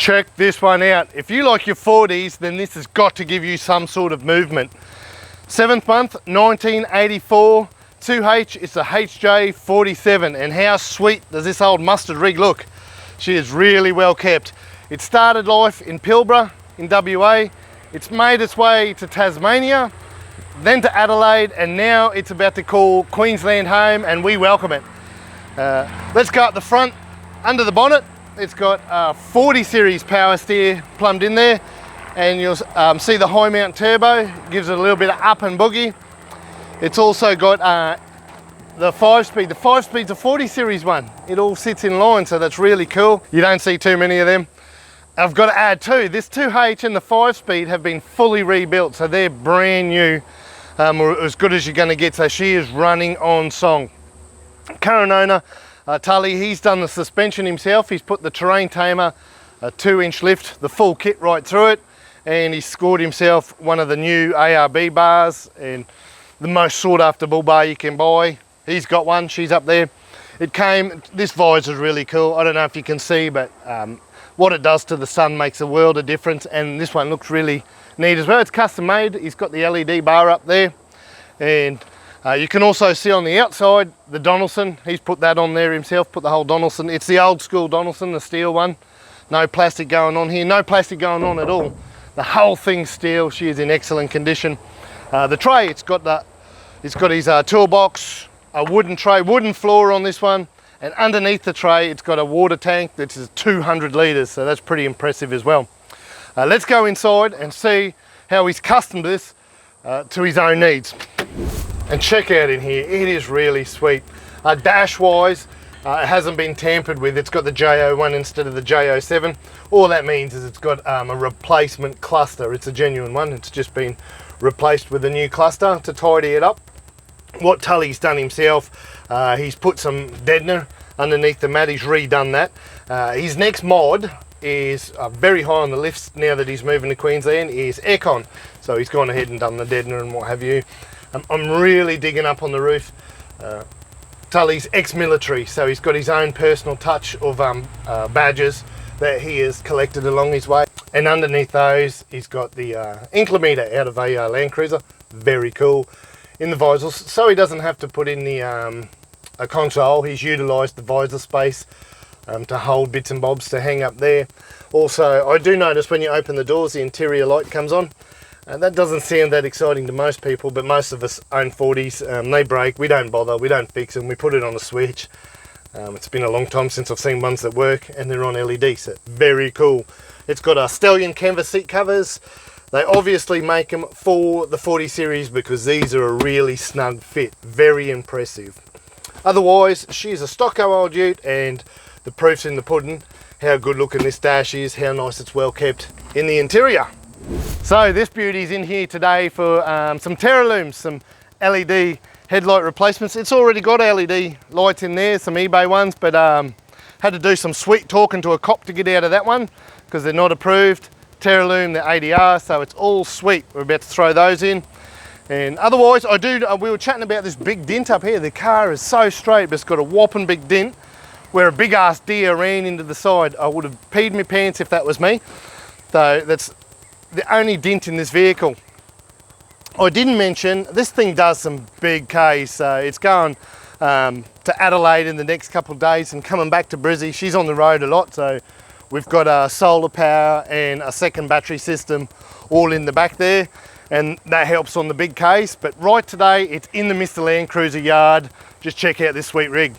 Check this one out. If you like your 40s, then this has got to give you some sort of movement. 7th month, 1984, 2H, it's a HJ47, and how sweet does this old mustard rig look? She is really well kept. It started life in Pilbara in WA, it's made its way to Tasmania, then to Adelaide, and now it's about to call Queensland home, and we welcome it. Let's go up the front, under the bonnet. It's got a 40 series power steer plumbed in there, and you'll see the high mount turbo, gives it a little bit of up and boogie. It's also got the 5-speed. The 5-speed's a 40 series one. It all sits in line, so that's really cool. You don't see too many of them. I've got to add too, this 2H and the 5-speed have been fully rebuilt, so they're brand new, or as good as you're going to get, so she is running on song. Current owner, Tully, he's done the suspension himself. He's put the terrain tamer, a 2-inch lift, the full kit right through it, and he's scored himself one of the new ARB bars, and the most sought after bull bar you can buy. He's got one, she's up there. It came, this visor's really cool. I don't know if you can see, but what it does to the sun makes a world of difference, and this one looks really neat as well. It's custom made. He's got the LED bar up there, and you can also see on the outside the Donaldson. He's put that on there himself, put the whole Donaldson. It's the old school Donaldson, the steel one. No plastic going on here, no plastic going on at all. The whole thing's steel. She is in excellent condition. The tray, it's got his toolbox, a wooden tray, wooden floor on this one, and underneath the tray it's got a water tank that is 200 litres, so that's pretty impressive as well. Let's go inside and see how he's customed this to his own needs. And check out in here, it is really sweet. Dash wise, it hasn't been tampered with. It's got the J01 instead of the J07. All that means is it's got a replacement cluster. It's a genuine one. It's just been replaced with a new cluster to tidy it up. What Tully's done himself, he's put some deadener underneath the mat. He's redone that. His next mod is very high on the list now that he's moving to Queensland, is aircon. So he's gone ahead and done the deadener and what have you. I'm really digging up on the roof. Tully's ex-military, so he's got his own personal touch of badges that he has collected along his way. And underneath those, he's got the inclinometer out of a Landcruiser. Very cool. In the visors, so he doesn't have to put in the a console. He's utilised the visor space to hold bits and bobs to hang up there. Also, I do notice when you open the doors, the interior light comes on. That doesn't sound that exciting to most people, but most of us own 40s. They break, we don't bother, we don't fix them, we put it on a switch. It's been a long time since I've seen ones that work, and they're on LED, so very cool. It's got a Stallion canvas seat covers. They obviously make them for the 40 series because these are a really snug fit, very impressive. Otherwise, she's a stocko old ute, and the proof's in the pudding. How good looking this dash is, how nice it's well kept in the interior. So this beauty's in here today for some Terralooms, some LED headlight replacements. It's already got LED lights in there, some eBay ones, but had to do some sweet talking to a cop to get out of that one because they're not approved. Terraloom, the ADR, so it's all sweet. We're about to throw those in. And otherwise, we were chatting about this big dent up here. The car is so straight, but it's got a whopping big dent where a big ass deer ran into the side. I would have peed my pants if that was me. So that's the only dent in this vehicle. I didn't mention, this thing does some big Ks, so it's going to Adelaide in the next couple of days and coming back to Brizzy. She's on the road a lot, so we've got solar power and a second battery system all in the back there, and that helps on the big Ks. But right today, it's in the Mr. Landcruiser yard. Just check out this sweet rig.